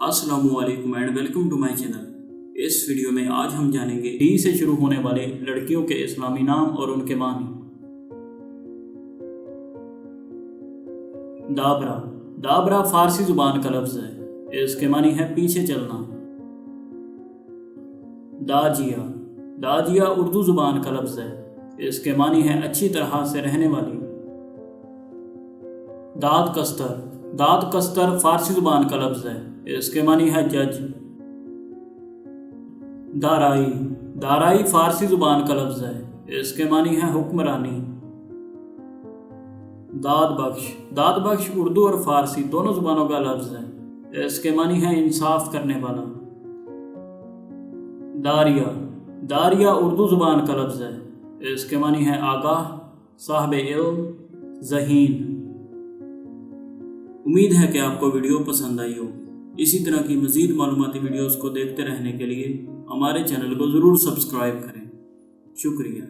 अस्सलामुअलैकुम and welcome to my channel. इस video में आज हम जानेंगे डी से शुरू होने वाले लड़कियों के इस्लामी नाम और उनके मानी। दाबरा। दाबरा फारसी जुबान का लफ्ज़ है, इसके मानी है पीछे चलना। दाजिया। दाजिया उर्दू जुबान का लफ्ज़ है, इसके मानी है अच्छी तरह से रहने वाली। दाद कस्तर। दाद कस्तर फारसी जुबान का लफ्ज़ है, इसके मानी है जज। दाराई। दाराई फारसी जुबान का लफ्ज़ है, इसके मानी है हुक्मरानी। दाद बख्श। दाद बख्श उर्दू और फारसी दोनों जुबानों का लफ्ज़ है, इसके मानी है इंसाफ करने वाला। दारिया। दारिया उर्दू जुबान का लफ्ज़ है, इसके मानी है आगाह, साहिब इल्म, ज़हीन। उम्मीद है कि आपको वीडियो पसंद आई होगी। इसी तरह की मज़ीद मालूमाती वीडियोज़ को देखते रहने के लिए हमारे चैनल को ज़रूर सब्सक्राइब करें। शुक्रिया।